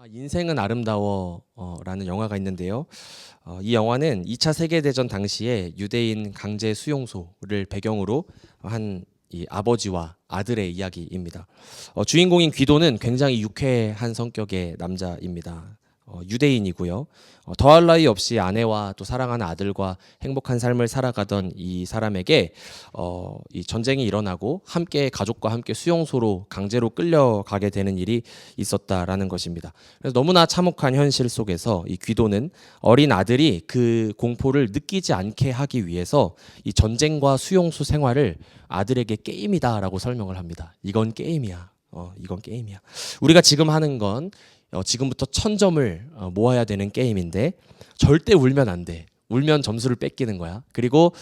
인생은 아름다워 라는 영화가 있는데요. 이 영화는 2차 세계대전 당시에 유대인 강제 수용소를 배경으로 한 이 아버지와 아들의 이야기입니다. 주인공인 귀도는 굉장히 유쾌한 성격의 남자입니다. 유대인이고요. 더할 나위 없이 아내와 또 사랑하는 아들과 행복한 삶을 살아가던 이 사람에게 이 전쟁이 일어나고 함께 가족과 함께 수용소로 강제로 끌려가게 되는 일이 있었다라는 것입니다. 그래서 너무나 참혹한 현실 속에서 이 귀도는 어린 아들이 그 공포를 느끼지 않게 하기 위해서 이 전쟁과 수용소 생활을 아들에게 게임이다라고 설명을 합니다. 이건 게임이야. 이건 게임이야. 우리가 지금 하는 건 지금부터 1000점을 모아야 되는 게임인데 절대 울면 안 돼. 울면 점수를 뺏기는 거야. 그리고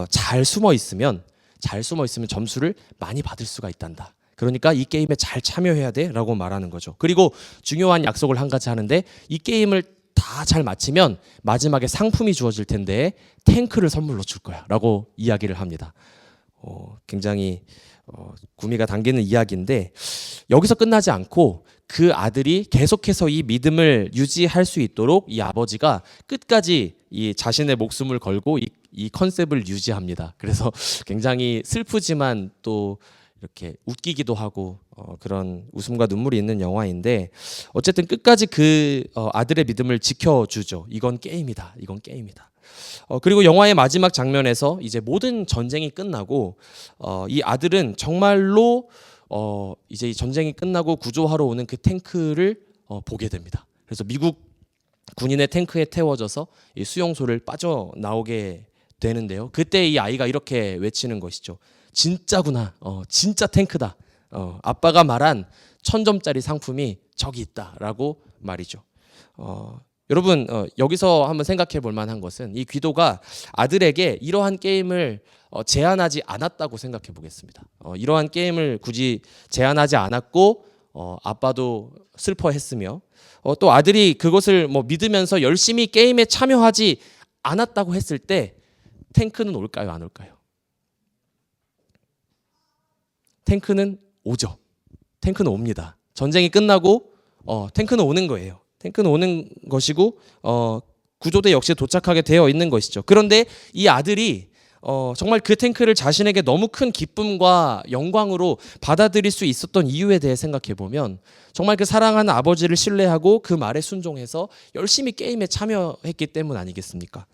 잘 숨어 있으면 점수를 많이 받을 수가 있단다. 그러니까 이 게임에 잘 참여해야 돼라고 말하는 거죠. 그리고 중요한 약속을 한 가지 하는데 이 게임을 다 잘 마치면 마지막에 상품이 주어질 텐데 탱크를 선물로 줄 거야라고 이야기를 합니다. 굉장히 구미가 당기는 이야기인데 여기서 끝나지 않고 그 아들이 계속해서 이 믿음을 유지할 수 있도록 이 아버지가 끝까지 이 자신의 목숨을 걸고 이 컨셉을 유지합니다. 그래서 굉장히 슬프지만 또 이렇게 웃기기도 하고 그런 웃음과 눈물이 있는 영화인데 어쨌든 끝까지 그 아들의 믿음을 지켜주죠. 이건 게임이다. 이건 게임이다. 그리고 영화의 마지막 장면에서 이제 모든 전쟁이 끝나고 이 아들은 정말로 이제 이 전쟁이 끝나고 구조하러 오는 그 탱크를 보게 됩니다. 그래서 미국 군인의 탱크에 태워져서 이 수용소를 빠져나오게 되는데요. 그때 이 아이가 이렇게 외치는 것이죠. 진짜구나. 진짜 탱크다. 아빠가 말한 1000점짜리 상품이 저기 있다라고 말이죠. 여러분 여기서 한번 생각해 볼 만한 것은 이 귀도가 아들에게 이러한 게임을 제안하지 않았다고 생각해 보겠습니다. 이러한 게임을 굳이 제안하지 않았고 아빠도 슬퍼했으며 또 아들이 그것을 믿으면서 열심히 게임에 참여하지 않았다고 했을 때 탱크는 올까요, 안 올까요? 탱크는 오죠. 탱크는 옵니다. 전쟁이 끝나고 탱크는 오는 거예요. 탱크는 오는 것이고 구조대 역시 도착하게 되어 있는 것이죠. 그런데 이 아들이 정말 그 탱크를 자신에게 너무 큰 기쁨과 영광으로 받아들일 수 있었던 이유에 대해 생각해 보면 정말 그 사랑하는 아버지를 신뢰하고 그 말에 순종해서 열심히 게임에 참여했기 때문 아니겠습니까?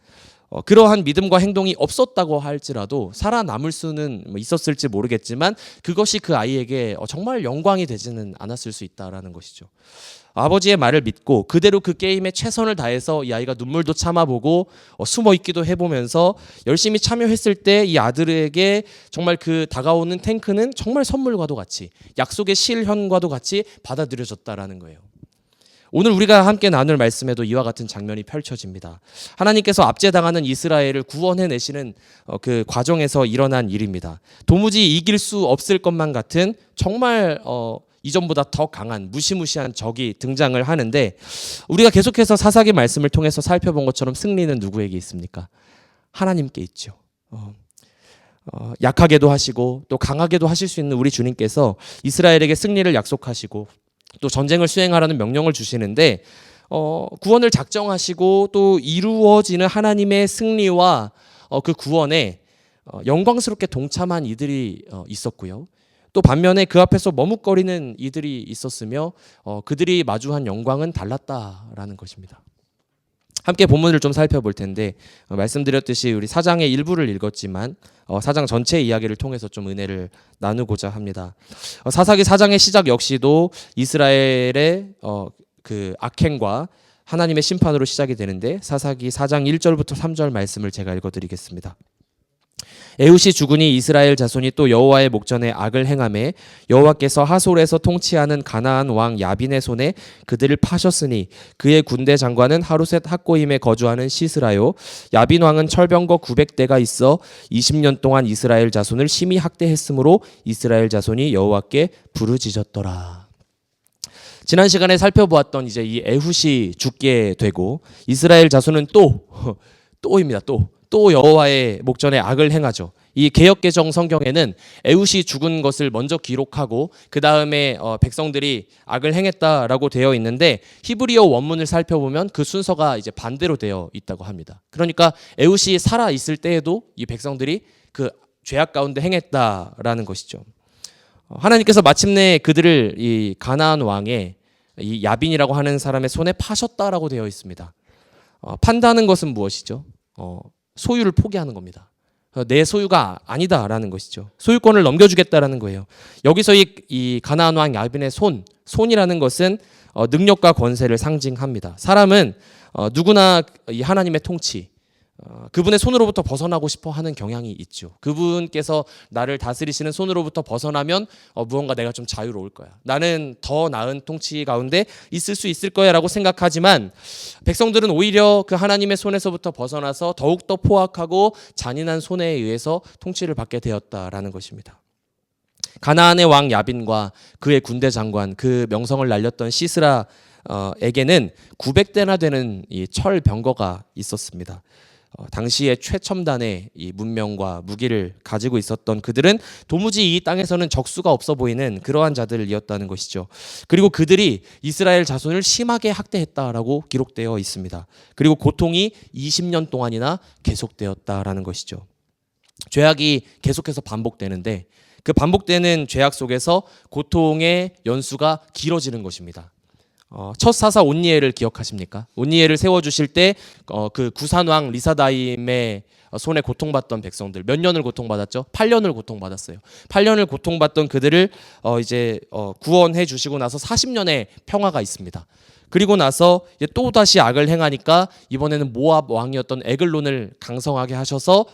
그러한 믿음과 행동이 없었다고 할지라도 살아남을 수는 있었을지 모르겠지만 그것이 그 아이에게 정말 영광이 되지는 않았을 수 있다라는 것이죠. 아버지의 말을 믿고 그대로 그 게임에 최선을 다해서 이 아이가 눈물도 참아보고 숨어 있기도 해보면서 열심히 참여했을 때 이 아들에게 정말 그 다가오는 탱크는 정말 선물과도 같이 약속의 실현과도 같이 받아들여졌다라는 거예요. 오늘 우리가 함께 나눌 말씀에도 이와 같은 장면이 펼쳐집니다. 하나님께서 압제당하는 이스라엘을 구원해내시는 그 과정에서 일어난 일입니다. 도무지 이길 수 없을 것만 같은 정말 이전보다 더 강한 무시무시한 적이 등장을 하는데 우리가 계속해서 사사기 말씀을 통해서 살펴본 것처럼 승리는 누구에게 있습니까? 하나님께 있죠. 약하게도 하시고 또 강하게도 하실 수 있는 우리 주님께서 이스라엘에게 승리를 약속하시고 또 전쟁을 수행하라는 명령을 주시는데 구원을 작정하시고 또 이루어지는 하나님의 승리와 그 구원에 영광스럽게 동참한 이들이 있었고요. 또 반면에 그 앞에서 머뭇거리는 이들이 있었으며 그들이 마주한 영광은 달랐다라는 것입니다. 함께 본문을 좀 살펴볼 텐데 말씀드렸듯이 우리 사장의 일부를 읽었지만 사장 전체 이야기를 통해서 좀 은혜를 나누고자 합니다. 사사기 4장의 시작 역시도 이스라엘의 그 악행과 하나님의 심판으로 시작이 되는데 사사기 4장 1절부터 3절 말씀을 제가 읽어드리겠습니다. 에훗이 죽으니 이스라엘 자손이 또 여호와의 목전에 악을 행하매 여호와께서 하솔에서 통치하는 가나안 왕 야빈의 손에 그들을 파셨으니 그의 군대 장관은 하루셋 학고임에 거주하는 시스라요 야빈 왕은 철병거 900대가 있어 20년 동안 이스라엘 자손을 심히 학대했으므로 이스라엘 자손이 여호와께 부르짖었더라. 지난 시간에 살펴보았던 이제 이 에훗이 죽게 되고 이스라엘 자손은 또입니다. 또 여호와의 목전에 악을 행하죠. 이 개역개정 성경에는 에훗이 죽은 것을 먼저 기록하고 그 다음에 백성들이 악을 행했다라고 되어 있는데 히브리어 원문을 살펴보면 그 순서가 이제 반대로 되어 있다고 합니다. 그러니까 에훗이 살아 있을 때에도 이 백성들이 그 죄악 가운데 행했다라는 것이죠. 하나님께서 마침내 그들을 이 가나안 왕의 이 야빈이라고 하는 사람의 손에 파셨다라고 되어 있습니다. 판다는 것은 무엇이죠? 소유를 포기하는 겁니다. 내 소유가 아니다라는 것이죠. 소유권을 넘겨주겠다라는 거예요. 여기서 이 가나안 왕 야빈의 손이라는 것은 능력과 권세를 상징합니다. 사람은 누구나 이 하나님의 통치, 그분의 손으로부터 벗어나고 싶어 하는 경향이 있죠. 그분께서 나를 다스리시는 손으로부터 벗어나면 무언가 내가 좀 자유로울 거야. 나는 더 나은 통치 가운데 있을 수 있을 거야 라고 생각하지만 백성들은 오히려 그 하나님의 손에서부터 벗어나서 더욱더 포악하고 잔인한 손에 의해서 통치를 받게 되었다라는 것입니다. 가나안의 왕 야빈과 그의 군대 장관, 그 명성을 날렸던 시스라에게는 900대나 되는 이 철병거가 있었습니다. 당시의 최첨단의 이 문명과 무기를 가지고 있었던 그들은 도무지 이 땅에서는 적수가 없어 보이는 그러한 자들이었다는 것이죠. 그리고 그들이 이스라엘 자손을 심하게 학대했다라고 기록되어 있습니다. 그리고 고통이 20년 동안이나 계속되었다라는 것이죠. 죄악이 계속해서 반복되는데 그 반복되는 죄악 속에서 고통의 연수가 길어지는 것입니다. 첫 사사 온니엘을 기억하십니까? 온니엘을 세워주실 때 그 구산왕 리사다임의 손에 고통받던 백성들 몇 년을 고통받았죠? 8년을 고통받았어요. 8년을 고통받던 그들을 이제 구원해 주시고 나서 40년의 평화가 있습니다. 그리고 나서 또 다시 악을 행하니까 이번에는 모압 왕이었던 에글론을 강성하게 하셔서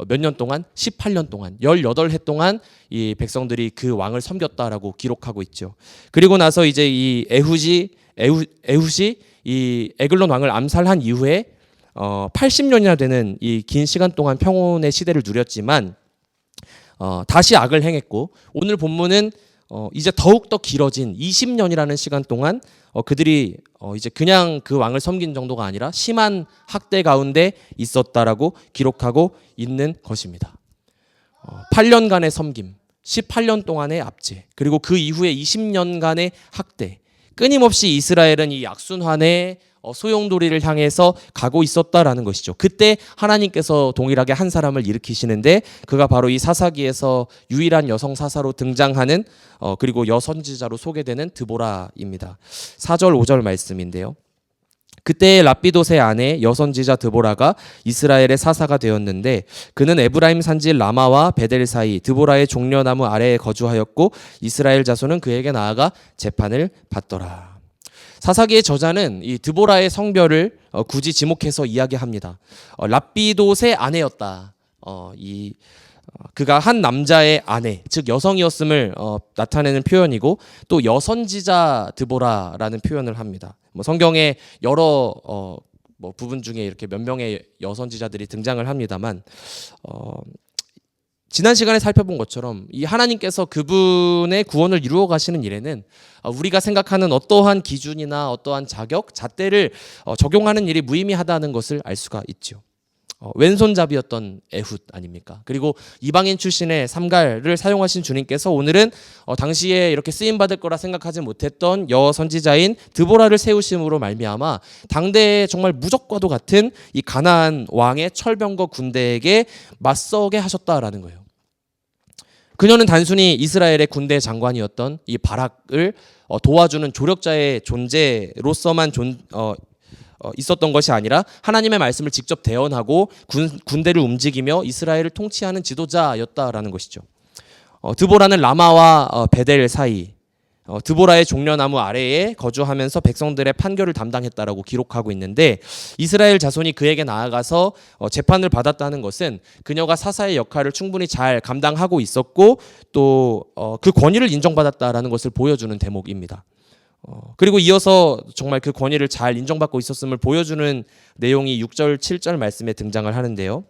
몇 년 동안 18년 동안 18해 동안 이 백성들이 그 왕을 섬겼다라고 기록하고 있죠. 그리고 나서 이제 이 에훗이 이 에글론 왕을 암살한 이후에 80년이나 되는 이 긴 시간 동안 평온의 시대를 누렸지만 다시 악을 행했고 오늘 본문은 이제 더욱더 길어진 20년이라는 시간 동안 그들이 이제 그냥 그 왕을 섬긴 정도가 아니라 심한 학대 가운데 있었다라고 기록하고 있는 것입니다. 8년간의 섬김, 18년 동안의 압제, 그리고 그 이후에 20년간의 학대, 끊임없이 이스라엘은 이 약순환의 소용돌이를 향해서 가고 있었다라는 것이죠. 그때 하나님께서 동일하게 한 사람을 일으키시는데 그가 바로 이 사사기에서 유일한 여성 사사로 등장하는 그리고 여선지자로 소개되는 드보라입니다. 4절 5절 말씀인데요. 그때 랍비돗의 아내 여선지자 드보라가 이스라엘의 사사가 되었는데 그는 에브라임 산지 라마와 베델 사이 드보라의 종려나무 아래에 거주하였고 이스라엘 자손은 그에게 나아가 재판을 받더라. 사사기의 저자는 이 드보라의 성별을 굳이 지목해서 이야기합니다. 랍비돗의 아내였다. 그가 한 남자의 아내, 즉 여성이었음을 나타내는 표현이고 또 여선지자 드보라라는 표현을 합니다. 성경에 여러 부분 중에 이렇게 몇 명의 여선지자들이 등장을 합니다만 지난 시간에 살펴본 것처럼 이 하나님께서 그분의 구원을 이루어 가시는 일에는 우리가 생각하는 어떠한 기준이나 어떠한 자격, 잣대를 적용하는 일이 무의미하다는 것을 알 수가 있죠. 왼손잡이였던 에훗 아닙니까? 그리고 이방인 출신의 삼갈을 사용하신 주님께서 오늘은 당시에 이렇게 쓰임 받을 거라 생각하지 못했던 여선지자인 드보라를 세우심으로 말미암아 당대에 정말 무적과도 같은 이 가나안 왕의 철병거 군대에게 맞서게 하셨다라는 거예요. 그녀는 단순히 이스라엘의 군대 장관이었던 이 바락을 도와주는 조력자의 존재로서만 있었던 것이 아니라 하나님의 말씀을 직접 대언하고 군대를 움직이며 이스라엘을 통치하는 지도자였다라는 것이죠. 드보라는 라마와 베델 사이 드보라의 종려나무 아래에 거주하면서 백성들의 판결을 담당했다라고 기록하고 있는데 이스라엘 자손이 그에게 나아가서 재판을 받았다는 것은 그녀가 사사의 역할을 충분히 잘 감당하고 있었고 또 그 권위를 인정받았다라는 것을 보여주는 대목입니다. 그리고 이어서 정말 그 권위를 잘 인정받고 있었음을 보여주는 내용이 6절, 7절 말씀에 등장을 하는데요.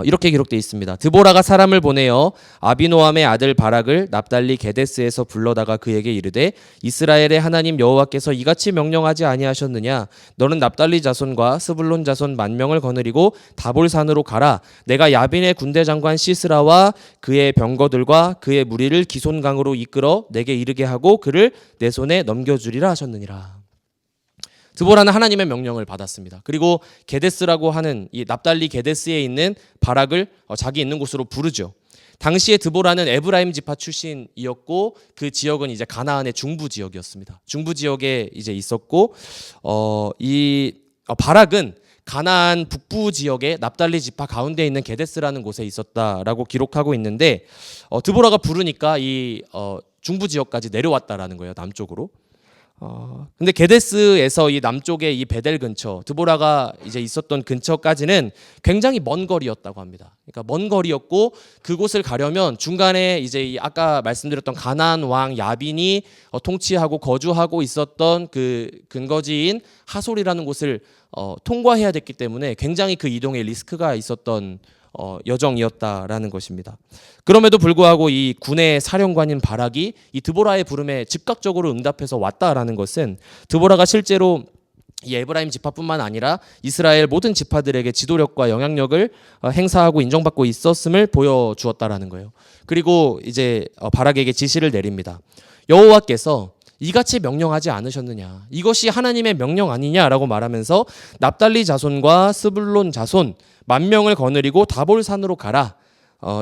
이렇게 기록되어 있습니다. 드보라가 사람을 보내어 아비노함의 아들 바락을 납달리 게데스에서 불러다가 그에게 이르되 이스라엘의 하나님 여호와께서 이같이 명령하지 아니하셨느냐 너는 납달리 자손과 스불론 자손 10,000명을 거느리고 다볼산으로 가라 내가 야빈의 군대 장관 시스라와 그의 병거들과 그의 무리를 기손강으로 이끌어 내게 이르게 하고 그를 내 손에 넘겨주리라 하셨느니라. 드보라는 하나님의 명령을 받았습니다. 그리고 게데스라고 하는 이 납달리 게데스에 있는 바락을 자기 있는 곳으로 부르죠. 당시에 드보라는 에브라임 지파 출신이었고 그 지역은 이제 가나안의 중부 지역이었습니다. 중부 지역에 이제 있었고 이 바락은 가나안 북부 지역의 납달리 지파 가운데 있는 게데스라는 곳에 있었다라고 기록하고 있는데 드보라가 부르니까 이 중부 지역까지 내려왔다라는 거예요. 남쪽으로. 근데 게데스에서 이 남쪽에 이 베델 근처 드보라가 이제 있었던 근처까지는 굉장히 먼 거리였다고 합니다. 그러니까 먼 거리였고 그곳을 가려면 중간에 이제 이 아까 말씀드렸던 가나안 왕 야빈이 통치하고 거주하고 있었던 그 근거지인 하솔이라는 곳을 통과해야 됐기 때문에 굉장히 그 이동에 리스크가 있었던 여정이었다라는 것입니다. 그럼에도 불구하고 이 군의 사령관인 바락이 이 드보라의 부름에 즉각적으로 응답해서 왔다라는 것은 드보라가 실제로 이 에브라임 지파뿐만 아니라 이스라엘 모든 지파들에게 지도력과 영향력을 행사하고 인정받고 있었음을 보여주었다라는 거예요. 그리고 이제 바락에게 지시를 내립니다. 여호와께서 이같이 명령하지 않으셨느냐 이것이 하나님의 명령 아니냐라고 말하면서 납달리 자손과 스불론 자손 10,000명을 거느리고 다볼산으로 가라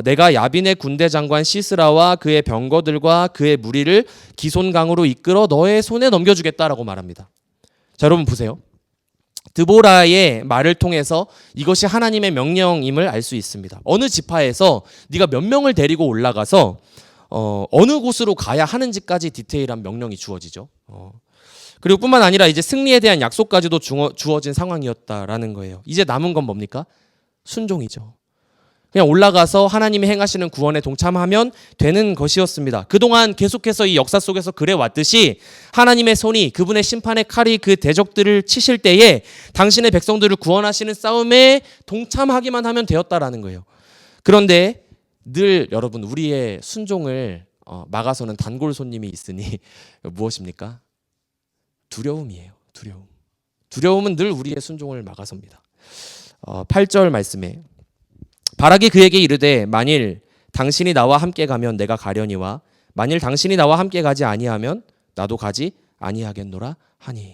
내가 야빈의 군대 장관 시스라와 그의 병거들과 그의 무리를 기손강으로 이끌어 너의 손에 넘겨주겠다라고 말합니다. 자 여러분 보세요. 드보라의 말을 통해서 이것이 하나님의 명령임을 알 수 있습니다. 어느 지파에서 네가 몇 명을 데리고 올라가서 어느 곳으로 가야 하는지까지 디테일한 명령이 주어지죠. 그리고 뿐만 아니라 이제 승리에 대한 약속까지도 주어진 상황이었다라는 거예요. 이제 남은 건 뭡니까? 순종이죠. 그냥 올라가서 하나님이 행하시는 구원에 동참하면 되는 것이었습니다. 그동안 계속해서 이 역사 속에서 그래 왔듯이 하나님의 손이 그분의 심판의 칼이 그 대적들을 치실 때에 당신의 백성들을 구원하시는 싸움에 동참하기만 하면 되었다라는 거예요. 그런데 늘 여러분 우리의 순종을 막아서는 단골 손님이 있으니 무엇입니까? 두려움이에요. 두려움은 늘 우리의 순종을 막아섭니다. 8절 말씀에 바락이 그에게 이르되 만일 당신이 나와 함께 가면 내가 가려니와 만일 당신이 나와 함께 가지 아니하면 나도 가지 아니하겠노라 하니.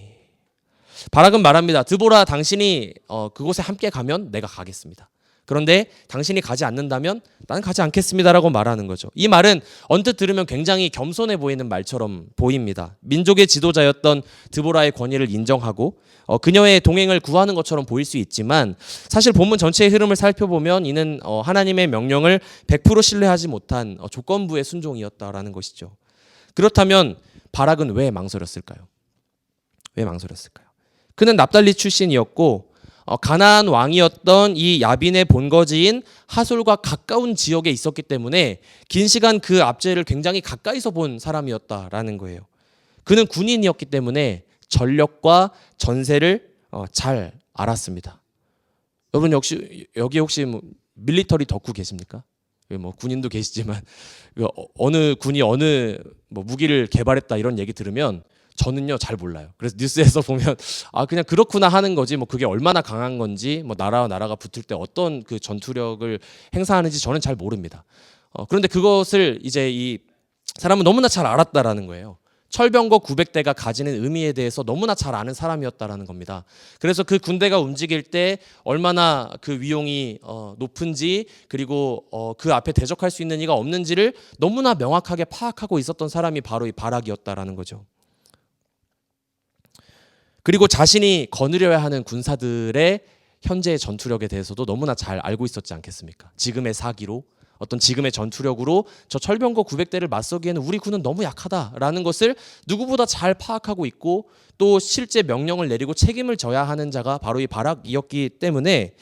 바락은 말합니다. 드보라 당신이 그곳에 함께 가면 내가 가겠습니다. 그런데 당신이 가지 않는다면 나는 가지 않겠습니다라고 말하는 거죠. 이 말은 언뜻 들으면 굉장히 겸손해 보이는 말처럼 보입니다. 민족의 지도자였던 드보라의 권위를 인정하고 그녀의 동행을 구하는 것처럼 보일 수 있지만 사실 본문 전체의 흐름을 살펴보면 이는 하나님의 명령을 100% 신뢰하지 못한 조건부의 순종이었다라는 것이죠. 그렇다면 바락은 왜 망설였을까요? 그는 납달리 출신이었고 가나안 왕이었던 이 야빈의 본거지인 하솔과 가까운 지역에 있었기 때문에 긴 시간 그 압제를 굉장히 가까이서 본 사람이었다라는 거예요. 그는 군인이었기 때문에 전력과 전세를 잘 알았습니다. 여러분 여기 혹시 뭐 밀리터리 덕후 계십니까? 뭐 군인도 계시지만 어느 군이 어느 뭐 무기를 개발했다 이런 얘기 들으면 저는요 잘 몰라요. 그래서 뉴스에서 보면 그냥 그렇구나 하는 거지 뭐 그게 얼마나 강한 건지 뭐 나라와 나라가 붙을 때 어떤 그 전투력을 행사하는지 저는 잘 모릅니다. 그런데 그것을 이제 이 사람은 너무나 잘 알았다라는 거예요. 철병거 900대가 가지는 의미에 대해서 너무나 잘 아는 사람이었다라는 겁니다. 그래서 그 군대가 움직일 때 얼마나 그 위용이 높은지 그리고 그 앞에 대적할 수 있는 이가 없는지를 너무나 명확하게 파악하고 있었던 사람이 바로 이 바락이었다라는 거죠. 그리고 자신이 거느려야 하는 군사들의 현재의 전투력에 대해서도 너무나 잘 알고 있었지 않겠습니까? 지금의 사기로 어떤 지금의 전투력으로 저 철병거 900대를 맞서기에는 우리 군은 너무 약하다라는 것을 누구보다 잘 파악하고 있고 또 실제 명령을 내리고 책임을 져야 하는 자가 바로 이 바락이었기 때문에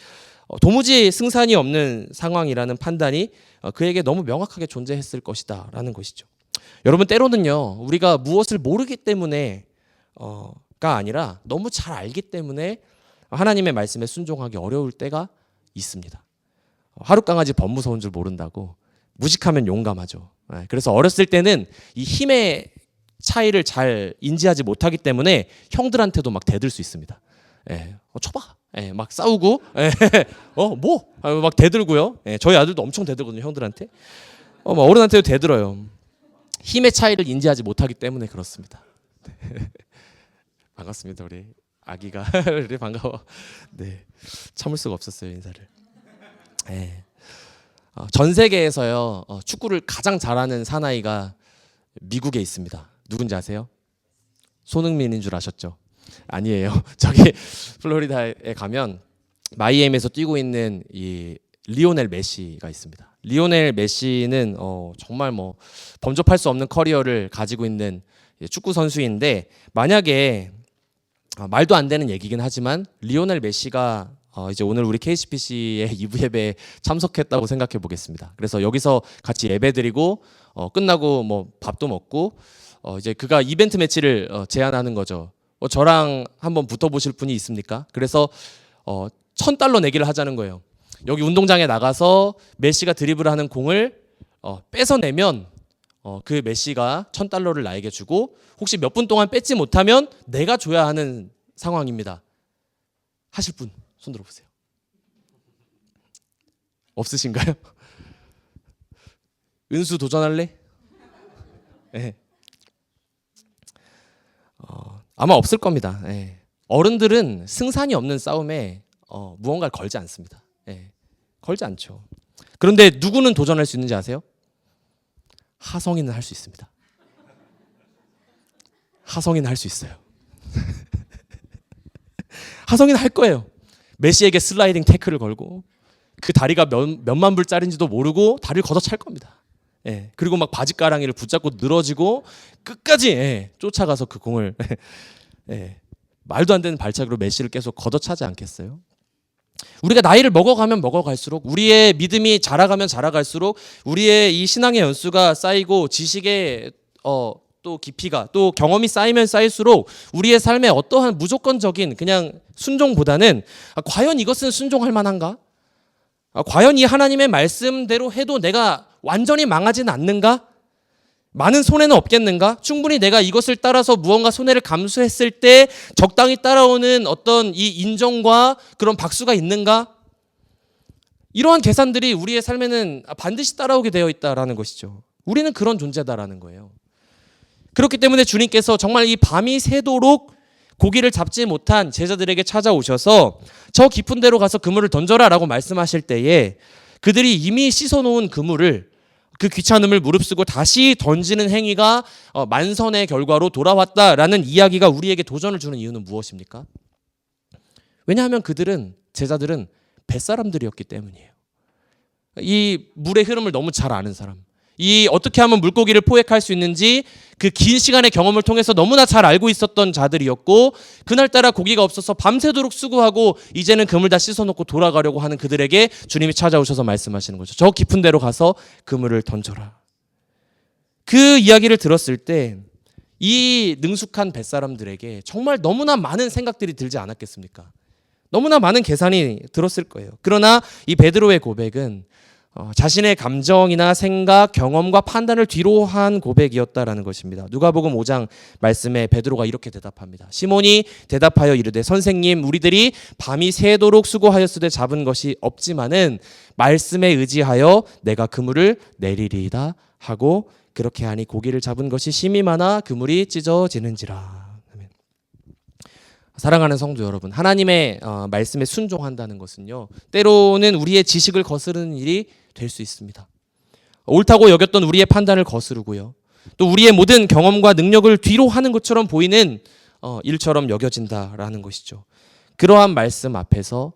도무지 승산이 없는 상황이라는 판단이 그에게 너무 명확하게 존재했을 것이다라는 것이죠. 여러분 때로는요 우리가 무엇을 모르기 때문에 가 아니라 너무 잘 알기 때문에 하나님의 말씀에 순종하기 어려울 때가 있습니다. 하루 강아지 범 무서운 줄 모른다고. 무식하면 용감하죠. 그래서 어렸을 때는 이 힘의 차이를 잘 인지하지 못하기 때문에 형들한테도 막 대들 수 있습니다. 쳐봐. 막 싸우고, 막 대들고요. 저희 아들도 엄청 대들거든요, 형들한테. 막 어른한테도 대들어요. 힘의 차이를 인지하지 못하기 때문에 그렇습니다. 반갑습니다, 우리 아기가. 우리 반가워. 네, 참을 수가 없었어요, 인사를. 전 세계에서요, 축구를 가장 잘하는 사나이가 미국에 있습니다. 누군지 아세요? 손흥민인 줄 아셨죠? 아니에요. 저기 플로리다에 가면 마이애미에서 뛰고 있는 이 리오넬 메시가 있습니다. 리오넬 메시는 정말 뭐 범접할 수 없는 커리어를 가지고 있는 축구 선수인데, 만약에 말도 안 되는 얘기긴 하지만 리오넬 메시가 이제 오늘 우리 KCPC의 2부 예배에 참석했다고 생각해 보겠습니다. 그래서 여기서 같이 예배드리고 끝나고 뭐 밥도 먹고 이제 그가 이벤트 매치를 제안하는 거죠. 저랑 한번 붙어보실 분이 있습니까? 그래서 $1,000 내기를 하자는 거예요. 여기 운동장에 나가서 메시가 드리블을 하는 공을 뺏어내면 그 메시가 $1,000를 나에게 주고, 혹시 몇 분 동안 뺏지 못하면 내가 줘야 하는 상황입니다. 하실 분 손 들어보세요. 없으신가요? 은수 도전할래? 네. 아마 없을 겁니다. 어른들은 승산이 없는 싸움에 무언가를 걸지 않습니다. 걸지 않죠. 그런데 누구는 도전할 수 있는지 아세요? 하성이는 할 수 있습니다. 하성이는 할 수 있어요. 하성이는 할 거예요. 메시에게 슬라이딩 태클을 걸고, 그 다리가 몇만 불짜리인지도 모르고 다리를 걷어찰 겁니다. 그리고 막 바지가랑이를 붙잡고 늘어지고 끝까지 쫓아가서 그 공을 말도 안 되는 발차기로 메시를 계속 걷어차지 않겠어요? 우리가 나이를 먹어가면 먹어갈수록, 우리의 믿음이 자라가면 자라갈수록, 우리의 이 신앙의 연수가 쌓이고 지식의 또 깊이가, 또 경험이 쌓이면 쌓일수록 우리의 삶에 어떠한 무조건적인 그냥 순종보다는 과연 이것은 순종할 만한가? 과연 이 하나님의 말씀대로 해도 내가 완전히 망하지는 않는가? 많은 손해는 없겠는가? 충분히 내가 이것을 따라서 무언가 손해를 감수했을 때 적당히 따라오는 어떤 이 인정과 그런 박수가 있는가? 이러한 계산들이 우리의 삶에는 반드시 따라오게 되어 있다라는 것이죠. 우리는 그런 존재다라는 거예요. 그렇기 때문에 주님께서 정말 이 밤이 새도록 고기를 잡지 못한 제자들에게 찾아오셔서 저 깊은 데로 가서 그물을 던져라 라고 말씀하실 때에, 그들이 이미 씻어놓은 그물을, 그 귀찮음을 무릅쓰고 다시 던지는 행위가 만선의 결과로 돌아왔다라는 이야기가 우리에게 도전을 주는 이유는 무엇입니까? 왜냐하면 제자들은 뱃사람들이었기 때문이에요. 이 물의 흐름을 너무 잘 아는 사람, 이 어떻게 하면 물고기를 포획할 수 있는지 그 긴 시간의 경험을 통해서 너무나 잘 알고 있었던 자들이었고, 그날따라 고기가 없어서 밤새도록 수고하고 이제는 그물 다 씻어놓고 돌아가려고 하는 그들에게 주님이 찾아오셔서 말씀하시는 거죠. 저 깊은 데로 가서 그물을 던져라. 그 이야기를 들었을 때 이 능숙한 뱃사람들에게 정말 너무나 많은 생각들이 들지 않았겠습니까? 너무나 많은 계산이 들었을 거예요. 그러나 이 베드로의 고백은 자신의 감정이나 생각, 경험과 판단을 뒤로 한 고백이었다라는 것입니다. 누가복음 5장 말씀에 베드로가 이렇게 대답합니다. 시몬이 대답하여 이르되 선생님, 우리들이 밤이 새도록 수고하였으되 잡은 것이 없지만은 말씀에 의지하여 내가 그물을 내리리이다 하고, 그렇게 하니 고기를 잡은 것이 심히 많아 그물이 찢어지는지라. 사랑하는 성도 여러분, 하나님의 말씀에 순종한다는 것은요, 때로는 우리의 지식을 거스르는 일이 될 수 있습니다. 옳다고 여겼던 우리의 판단을 거스르고요, 또 우리의 모든 경험과 능력을 뒤로 하는 것처럼 보이는 일처럼 여겨진다라는 것이죠. 그러한 말씀 앞에서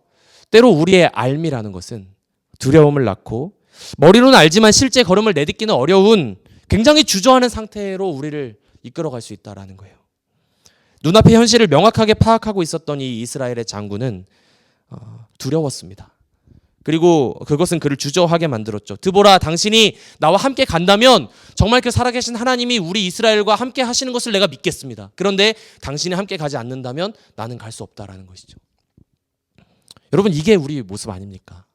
때로 우리의 알미라는 것은 두려움을 낳고, 머리로는 알지만 실제 걸음을 내딛기는 어려운 굉장히 주저하는 상태로 우리를 이끌어갈 수 있다라는 거예요. 눈앞의 현실을 명확하게 파악하고 있었던 이 이스라엘의 장군은 두려웠습니다. 그리고 그것은 그를 주저하게 만들었죠. 드보라, 당신이 나와 함께 간다면 정말 그 살아계신 하나님이 우리 이스라엘과 함께 하시는 것을 내가 믿겠습니다. 그런데 당신이 함께 가지 않는다면 나는 갈 수 없다라는 것이죠. 여러분, 이게 우리 모습 아닙니까?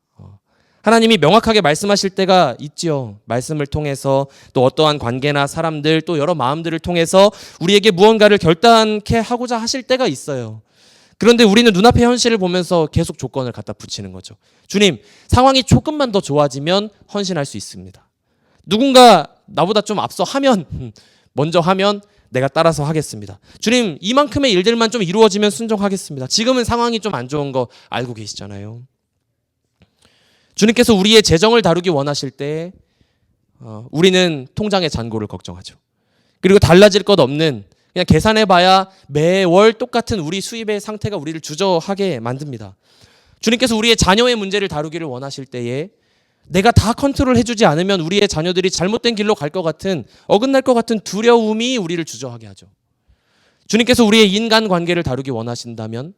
하나님이 명확하게 말씀하실 때가 있지요. 말씀을 통해서 또 어떠한 관계나 사람들 또 여러 마음들을 통해서 우리에게 무언가를 결단케 하고자 하실 때가 있어요. 그런데 우리는 눈앞의 현실을 보면서 계속 조건을 갖다 붙이는 거죠. 주님, 상황이 조금만 더 좋아지면 헌신할 수 있습니다. 누군가 나보다 좀 앞서 하면, 먼저 하면 내가 따라서 하겠습니다. 주님, 이만큼의 일들만 좀 이루어지면 순종하겠습니다. 지금은 상황이 좀 안 좋은 거 알고 계시잖아요. 주님께서 우리의 재정을 다루기 원하실 때 우리는 통장의 잔고를 걱정하죠. 그리고 달라질 것 없는 그냥 계산해봐야 매월 똑같은 우리 수입의 상태가 우리를 주저하게 만듭니다. 주님께서 우리의 자녀의 문제를 다루기를 원하실 때에 내가 다 컨트롤 해주지 않으면 우리의 자녀들이 잘못된 길로 갈 것 같은, 어긋날 것 같은 두려움이 우리를 주저하게 하죠. 주님께서 우리의 인간관계를 다루기 원하신다면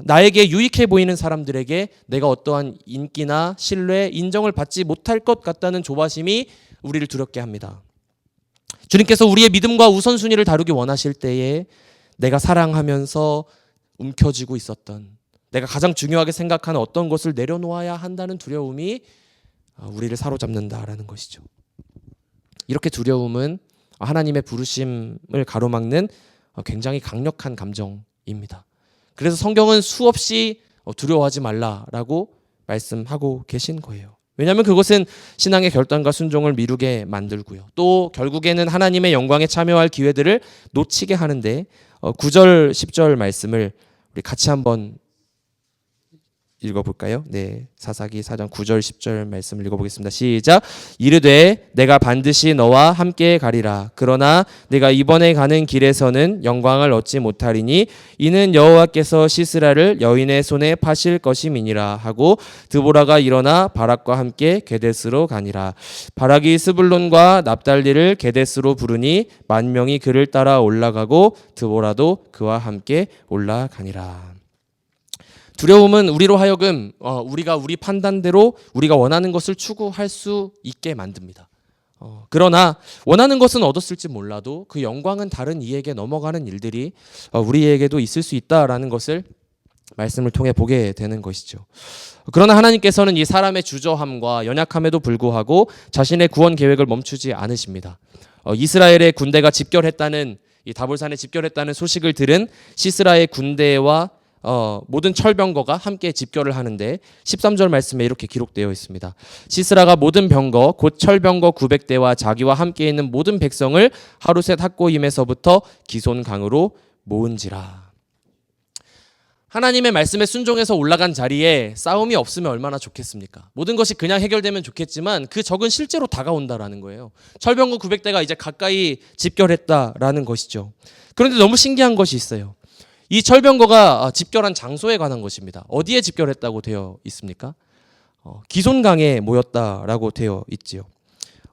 나에게 유익해 보이는 사람들에게 내가 어떠한 인기나 신뢰, 인정을 받지 못할 것 같다는 조바심이 우리를 두렵게 합니다. 주님께서 우리의 믿음과 우선순위를 다루기 원하실 때에 내가 사랑하면서 움켜쥐고 있었던, 내가 가장 중요하게 생각하는 어떤 것을 내려놓아야 한다는 두려움이 우리를 사로잡는다라는 것이죠. 이렇게 두려움은 하나님의 부르심을 가로막는 굉장히 강력한 감정입니다. 그래서 성경은 수없이 두려워하지 말라라고 말씀하고 계신 거예요. 왜냐하면 그것은 신앙의 결단과 순종을 미루게 만들고요. 또 결국에는 하나님의 영광에 참여할 기회들을 놓치게 하는데 9절, 10절 말씀을 우리 같이 한번 읽어볼까요? 네, 사사기 4장 9절 10절 말씀을 읽어보겠습니다. 시작. 이르되 내가 반드시 너와 함께 가리라. 그러나 내가 이번에 가는 길에서는 영광을 얻지 못하리니 이는 여호와께서 시스라를 여인의 손에 파실 것임이니라 하고 드보라가 일어나 바락과 함께 게데스로 가니라. 바락이 스불론과 납달리를 게데스로 부르니 10,000명이 그를 따라 올라가고 드보라도 그와 함께 올라가니라. 두려움은 우리로 하여금 우리가 우리 판단대로 우리가 원하는 것을 추구할 수 있게 만듭니다. 그러나 원하는 것은 얻었을지 몰라도 그 영광은 다른 이에게 넘어가는 일들이 우리에게도 있을 수 있다라는 것을 말씀을 통해 보게 되는 것이죠. 그러나 하나님께서는 이 사람의 주저함과 연약함에도 불구하고 자신의 구원 계획을 멈추지 않으십니다. 이스라엘의 군대가 집결했다는, 이 다볼산에 집결했다는 소식을 들은 시스라의 군대와 모든 철병거가 함께 집결을 하는데 13절 말씀에 이렇게 기록되어 있습니다. 시스라가 모든 병거 곧 철병거 900대와 자기와 함께 있는 모든 백성을 하루셋 학고임에서부터 기손강으로 모은지라. 하나님의 말씀에 순종해서 올라간 자리에 싸움이 없으면 얼마나 좋겠습니까? 모든 것이 그냥 해결되면 좋겠지만 그 적은 실제로 다가온다라는 거예요. 철병거 900대가 이제 가까이 집결했다라는 것이죠. 그런데 너무 신기한 것이 있어요. 이 철병거가 집결한 장소에 관한 것입니다. 어디에 집결했다고 되어 있습니까? 기손강에 모였다라고 되어 있지요.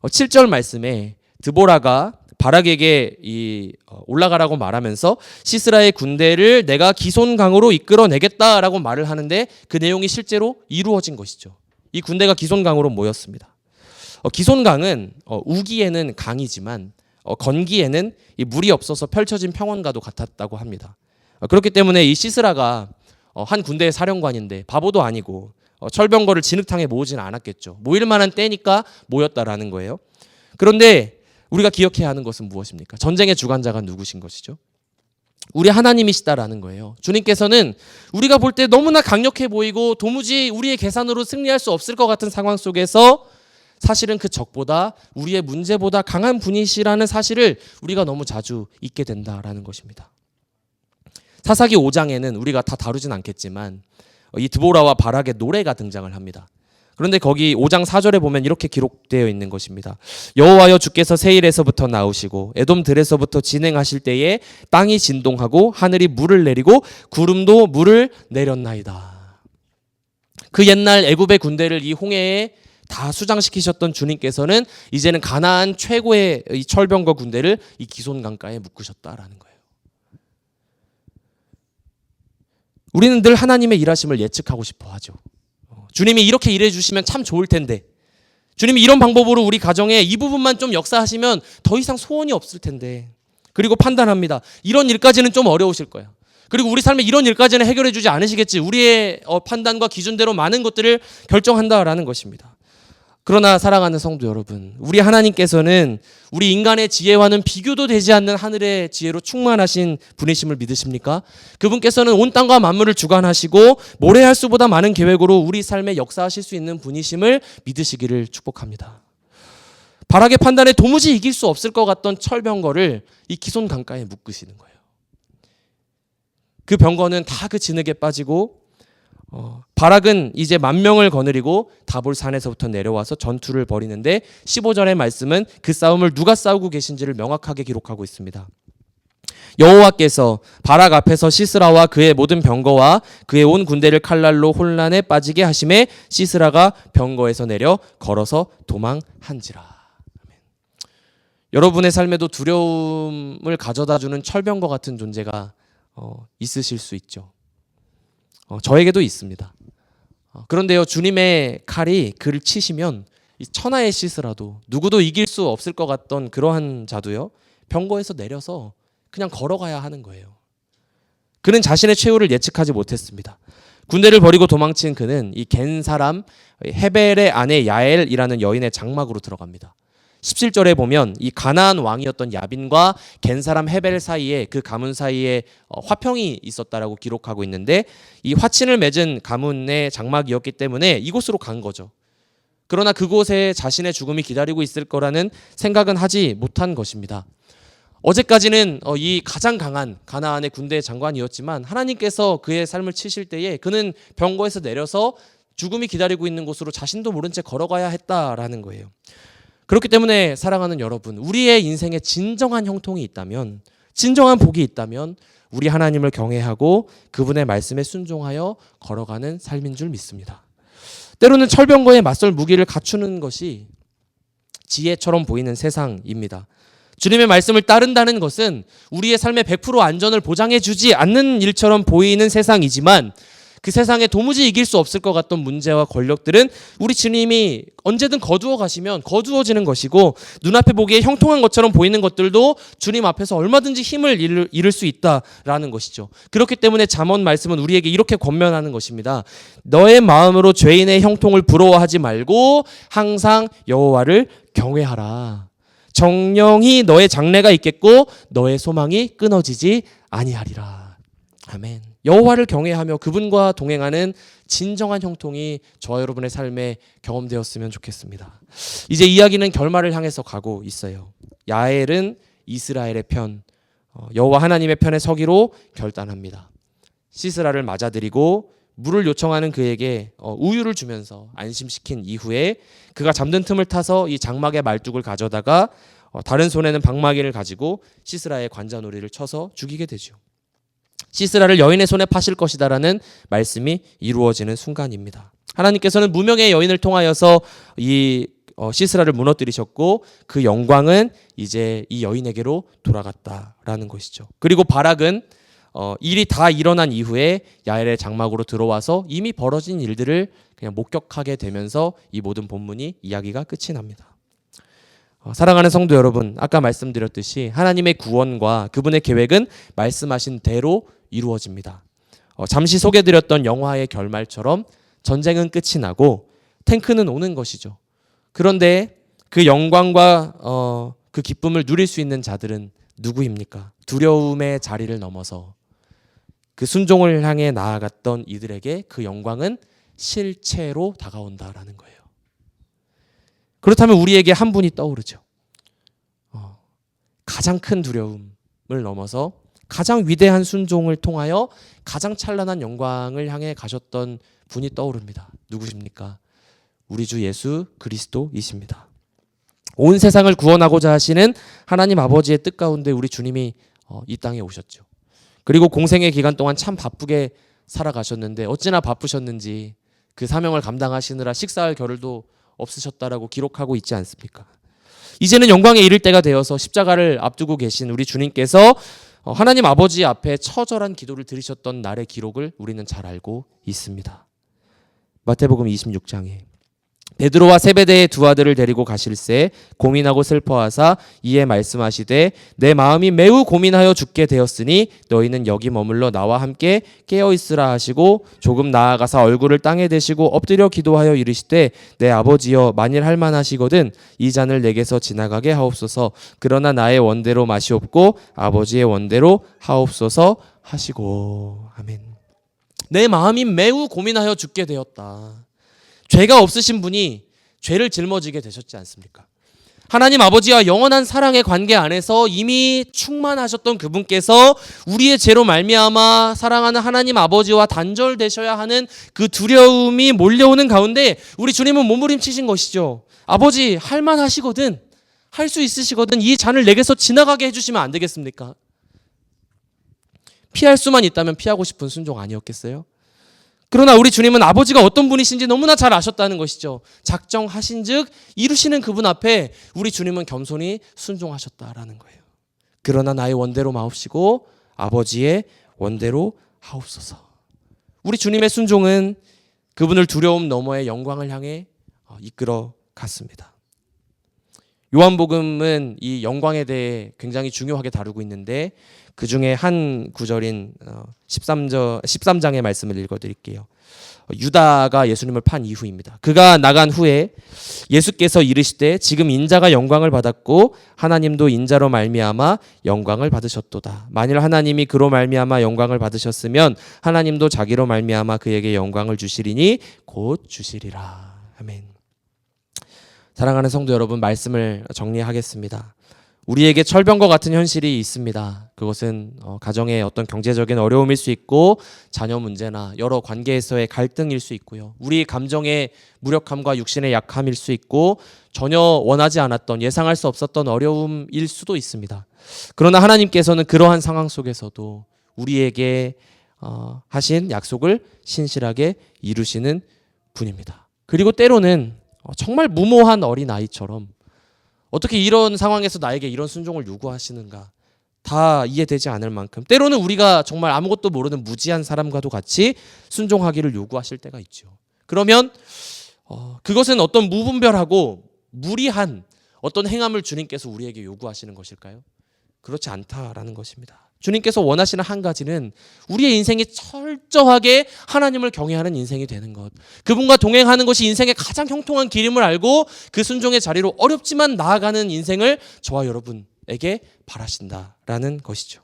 7절 말씀에 드보라가 바락에게 올라가라고 말하면서 시스라의 군대를 내가 기손강으로 이끌어내겠다라고 말을 하는데 그 내용이 실제로 이루어진 것이죠. 이 군대가 기손강으로 모였습니다. 기손강은 우기에는 강이지만 건기에는 물이 없어서 펼쳐진 평원과도 같았다고 합니다. 그렇기 때문에 이 시스라가 한 군대의 사령관인데 바보도 아니고 철병거를 진흙탕에 모으지는 않았겠죠. 모일 만한 때니까 모였다라는 거예요. 그런데 우리가 기억해야 하는 것은 무엇입니까? 전쟁의 주관자가 누구신 것이죠? 우리 하나님이시다라는 거예요. 주님께서는 우리가 볼 때 너무나 강력해 보이고 도무지 우리의 계산으로 승리할 수 없을 것 같은 상황 속에서 사실은 그 적보다 우리의 문제보다 강한 분이시라는 사실을 우리가 너무 자주 잊게 된다라는 것입니다. 사사기 5장에는 우리가 다 다루진 않겠지만 이 드보라와 바락의 노래가 등장을 합니다. 그런데 거기 5장 4절에 보면 이렇게 기록되어 있는 것입니다. 여호와여 주께서 세일에서부터 나오시고 에돔 들에서부터 진행하실 때에 땅이 진동하고 하늘이 물을 내리고 구름도 물을 내렸나이다. 그 옛날 애굽의 군대를 이 홍해에 다 수장시키셨던 주님께서는 이제는 가나안 최고의 이 철병거 군대를 이 기손강가에 묶으셨다라는 거예요. 우리는 늘 하나님의 일하심을 예측하고 싶어 하죠. 주님이 이렇게 일해 주시면 참 좋을 텐데, 주님이 이런 방법으로 우리 가정에 이 부분만 좀 역사하시면 더 이상 소원이 없을 텐데, 그리고 판단합니다. 이런 일까지는 좀 어려우실 거야. 그리고 우리 삶에 이런 일까지는 해결해 주지 않으시겠지. 우리의 판단과 기준대로 많은 것들을 결정한다라는 것입니다. 그러나 사랑하는 성도 여러분, 우리 하나님께서는 우리 인간의 지혜와는 비교도 되지 않는 하늘의 지혜로 충만하신 분이심을 믿으십니까? 그분께서는 온 땅과 만물을 주관하시고 모래할 수보다 많은 계획으로 우리 삶에 역사하실 수 있는 분이심을 믿으시기를 축복합니다. 바락의 판단에 도무지 이길 수 없을 것 같던 철병거를 이 기손 강가에 묶으시는 거예요. 그 병거는 다 그 진흙에 빠지고 바락은 이제 만명을 거느리고 다볼 산에서부터 내려와서 전투를 벌이는데 15절의 말씀은 그 싸움을 누가 싸우고 계신지를 명확하게 기록하고 있습니다. 여호와께서 바락 앞에서 시스라와 그의 모든 병거와 그의 온 군대를 칼날로 혼란에 빠지게 하심에 시스라가 병거에서 내려 걸어서 도망한지라. 여러분의 삶에도 두려움을 가져다주는 철병거 같은 존재가 있으실 수 있죠. 저에게도 있습니다. 그런데요, 주님의 칼이 그를 치시면 이 천하의 시스라도 누구도 이길 수 없을 것 같던 그러한 자도요, 병거에서 내려서 그냥 걸어가야 하는 거예요. 그는 자신의 최후를 예측하지 못했습니다. 군대를 버리고 도망친 그는 이 겐 사람 헤벨의 아내 야엘이라는 여인의 장막으로 들어갑니다. 17절에 보면 이 가나안 왕이었던 야빈과 겐 사람 헤벨 사이에, 그 가문 사이에 화평이 있었다라고 기록하고 있는데, 이 화친을 맺은 가문의 장막이었기 때문에 이곳으로 간 거죠. 그러나 그곳에 자신의 죽음이 기다리고 있을 거라는 생각은 하지 못한 것입니다. 어제까지는 이 가장 강한 가나안의 군대 장관이었지만 하나님께서 그의 삶을 치실 때에 그는 병거에서 내려서 죽음이 기다리고 있는 곳으로 자신도 모른 채 걸어가야 했다라는 거예요. 그렇기 때문에 사랑하는 여러분, 우리의 인생에 진정한 형통이 있다면, 진정한 복이 있다면 우리 하나님을 경외하고 그분의 말씀에 순종하여 걸어가는 삶인 줄 믿습니다. 때로는 철병거에 맞설 무기를 갖추는 것이 지혜처럼 보이는 세상입니다. 주님의 말씀을 따른다는 것은 우리의 삶의 100% 안전을 보장해 주지 않는 일처럼 보이는 세상이지만, 그 세상에 도무지 이길 수 없을 것 같던 문제와 권력들은 우리 주님이 언제든 거두어 가시면 거두어지는 것이고, 눈앞에 보기에 형통한 것처럼 보이는 것들도 주님 앞에서 얼마든지 힘을 잃을 수 있다라는 것이죠. 그렇기 때문에 잠언 말씀은 우리에게 이렇게 권면하는 것입니다. 너의 마음으로 죄인의 형통을 부러워하지 말고 항상 여호와를 경외하라. 정령이 너의 장래가 있겠고 너의 소망이 끊어지지 아니하리라. 아멘. 여호와를 경외하며 그분과 동행하는 진정한 형통이 저와 여러분의 삶에 경험되었으면 좋겠습니다. 이제 이야기는 결말을 향해서 가고 있어요. 야엘은 이스라엘의 편, 여호와 하나님의 편에 서기로 결단합니다. 시스라를 맞아들이고 물을 요청하는 그에게 우유를 주면서 안심시킨 이후에 그가 잠든 틈을 타서 이 장막의 말뚝을 가져다가 다른 손에는 방마귀를 가지고 시스라의 관자놀이를 쳐서 죽이게 되죠. 시스라를 여인의 손에 파실 것이다라는 말씀이 이루어지는 순간입니다. 하나님께서는 무명의 여인을 통하여서 이 시스라를 무너뜨리셨고, 그 영광은 이제 이 여인에게로 돌아갔다라는 것이죠. 그리고 바락은 일이 다 일어난 이후에 야엘의 장막으로 들어와서 이미 벌어진 일들을 그냥 목격하게 되면서 이 모든 본문이 이야기가 끝이 납니다. 사랑하는 성도 여러분, 아까 말씀드렸듯이 하나님의 구원과 그분의 계획은 말씀하신 대로 이루어집니다. 잠시 소개드렸던 영화의 결말처럼 전쟁은 끝이 나고 탱크는 오는 것이죠. 그런데 그 영광과 그 기쁨을 누릴 수 있는 자들은 누구입니까? 두려움의 자리를 넘어서 그 순종을 향해 나아갔던 이들에게 그 영광은 실체로 다가온다라는 거예요. 그렇다면 우리에게 한 분이 떠오르죠. 가장 큰 두려움을 넘어서 가장 위대한 순종을 통하여 가장 찬란한 영광을 향해 가셨던 분이 떠오릅니다. 누구십니까? 우리 주 예수 그리스도이십니다. 온 세상을 구원하고자 하시는 하나님 아버지의 뜻 가운데 우리 주님이 이 땅에 오셨죠. 그리고 공생의 기간 동안 참 바쁘게 살아가셨는데 어찌나 바쁘셨는지 그 사명을 감당하시느라 식사할 겨를도 없으셨다라고 기록하고 있지 않습니까? 이제는 영광에 이를 때가 되어서 십자가를 앞두고 계신 우리 주님께서 하나님 아버지 앞에 처절한 기도를 드리셨던 날의 기록을 우리는 잘 알고 있습니다. 마태복음 26장에 베드로와 세베대의 두 아들을 데리고 가실새 고민하고 슬퍼하사 이에 말씀하시되 내 마음이 매우 고민하여 죽게 되었으니 너희는 여기 머물러 나와 함께 깨어 있으라 하시고 조금 나아가사 얼굴을 땅에 대시고 엎드려 기도하여 이르시되 내 아버지여 만일 할만하시거든 이 잔을 내게서 지나가게 하옵소서. 그러나 나의 원대로 마시옵고 아버지의 원대로 하옵소서 하시고. 아멘. 내 마음이 매우 고민하여 죽게 되었다. 죄가 없으신 분이 죄를 짊어지게 되셨지 않습니까? 하나님 아버지와 영원한 사랑의 관계 안에서 이미 충만하셨던 그분께서 우리의 죄로 말미암아 사랑하는 하나님 아버지와 단절되셔야 하는 그 두려움이 몰려오는 가운데 우리 주님은 몸부림치신 것이죠. 아버지 할만하시거든, 할 수 있으시거든 이 잔을 내게서 지나가게 해주시면 안 되겠습니까? 피할 수만 있다면 피하고 싶은 순종 아니었겠어요? 그러나 우리 주님은 아버지가 어떤 분이신지 너무나 잘 아셨다는 것이죠. 작정하신 즉 이루시는 그분 앞에 우리 주님은 겸손히 순종하셨다라는 거예요. 그러나 나의 원대로 마옵시고 아버지의 원대로 하옵소서. 우리 주님의 순종은 그분을 두려움 너머의 영광을 향해 이끌어 갔습니다. 요한복음은 이 영광에 대해 굉장히 중요하게 다루고 있는데 그 중에 한 구절인 13장의 말씀을 읽어드릴게요. 유다가 예수님을 판 이후입니다. 그가 나간 후에 예수께서 이르시되 지금 인자가 영광을 받았고 하나님도 인자로 말미암아 영광을 받으셨도다. 만일 하나님이 그로 말미암아 영광을 받으셨으면 하나님도 자기로 말미암아 그에게 영광을 주시리니 곧 주시리라. 아멘. 사랑하는 성도 여러분, 말씀을 정리하겠습니다. 우리에게 철병과 같은 현실이 있습니다. 그것은 가정의 어떤 경제적인 어려움일 수 있고 자녀 문제나 여러 관계에서의 갈등일 수 있고요. 우리 감정의 무력함과 육신의 약함일 수 있고 전혀 원하지 않았던 예상할 수 없었던 어려움일 수도 있습니다. 그러나 하나님께서는 그러한 상황 속에서도 우리에게 하신 약속을 신실하게 이루시는 분입니다. 그리고 때로는 정말 무모한 어린아이처럼 어떻게 이런 상황에서 나에게 이런 순종을 요구하시는가 다 이해되지 않을 만큼 때로는 우리가 정말 아무것도 모르는 무지한 사람과도 같이 순종하기를 요구하실 때가 있죠. 그러면 그것은 어떤 무분별하고 무리한 어떤 행함을 주님께서 우리에게 요구하시는 것일까요? 그렇지 않다라는 것입니다. 주님께서 원하시는 한 가지는 우리의 인생이 철저하게 하나님을 경외하는 인생이 되는 것. 그분과 동행하는 것이 인생의 가장 형통한 길임을 알고 그 순종의 자리로 어렵지만 나아가는 인생을 저와 여러분에게 바라신다라는 것이죠.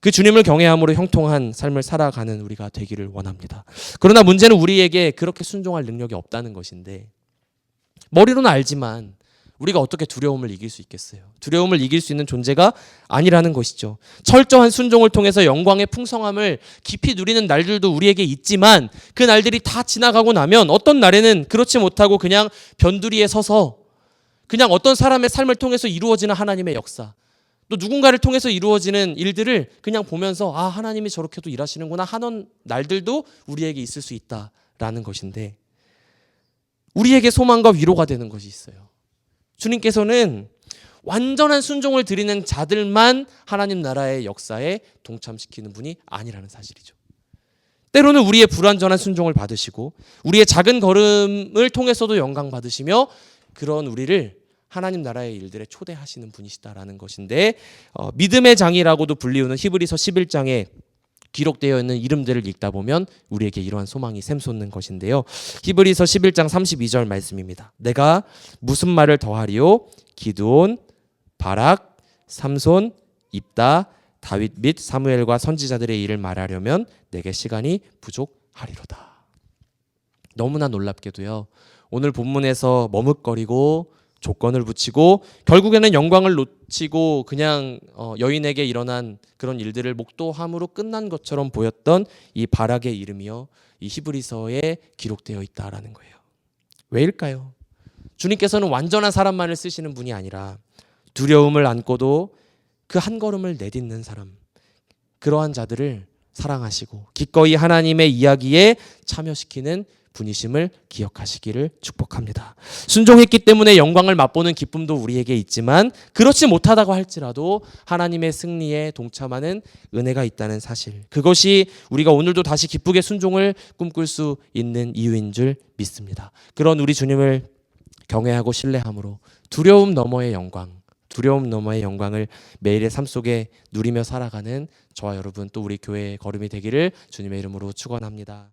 그 주님을 경외함으로 형통한 삶을 살아가는 우리가 되기를 원합니다. 그러나 문제는 우리에게 그렇게 순종할 능력이 없다는 것인데 머리로는 알지만 우리가 어떻게 두려움을 이길 수 있겠어요? 두려움을 이길 수 있는 존재가 아니라는 것이죠. 철저한 순종을 통해서 영광의 풍성함을 깊이 누리는 날들도 우리에게 있지만 그 날들이 다 지나가고 나면 어떤 날에는 그렇지 못하고 그냥 변두리에 서서 그냥 어떤 사람의 삶을 통해서 이루어지는 하나님의 역사, 또 누군가를 통해서 이루어지는 일들을 그냥 보면서 아, 하나님이 저렇게도 일하시는구나 하는 날들도 우리에게 있을 수 있다라는 것인데 우리에게 소망과 위로가 되는 것이 있어요. 주님께서는 완전한 순종을 드리는 자들만 하나님 나라의 역사에 동참시키는 분이 아니라는 사실이죠. 때로는 우리의 불완전한 순종을 받으시고 우리의 작은 걸음을 통해서도 영광 받으시며 그런 우리를 하나님 나라의 일들에 초대하시는 분이시다라는 것인데 믿음의 장이라고도 불리우는 히브리서 11장에 기록되어 있는 이름들을 읽다 보면 우리에게 이러한 소망이 샘솟는 것인데요. 히브리서 11장 32절 말씀입니다. 내가 무슨 말을 더하리요? 기드온, 바락, 삼손, 입다, 다윗 및 사무엘과 선지자들의 일을 말하려면 내게 시간이 부족하리로다. 너무나 놀랍게도요. 오늘 본문에서 머뭇거리고 조건을 붙이고 결국에는 영광을 놓치고 그냥 여인에게 일어난 그런 일들을 목도함으로 끝난 것처럼 보였던 이 바락의 이름이요, 이 히브리서에 기록되어 있다라는 거예요. 왜일까요? 주님께서는 완전한 사람만을 쓰시는 분이 아니라 두려움을 안고도 그 한 걸음을 내딛는 사람, 그러한 자들을 사랑하시고 기꺼이 하나님의 이야기에 참여시키는 분이심을 기억하시기를 축복합니다. 순종했기 때문에 영광을 맛보는 기쁨도 우리에게 있지만 그렇지 못하다고 할지라도 하나님의 승리에 동참하는 은혜가 있다는 사실, 그것이 우리가 오늘도 다시 기쁘게 순종을 꿈꿀 수 있는 이유인 줄 믿습니다. 그런 우리 주님을 경외하고 신뢰함으로 두려움 너머의 영광을 매일의 삶 속에 누리며 살아가는 저와 여러분 또 우리 교회의 걸음이 되기를 주님의 이름으로 축원합니다.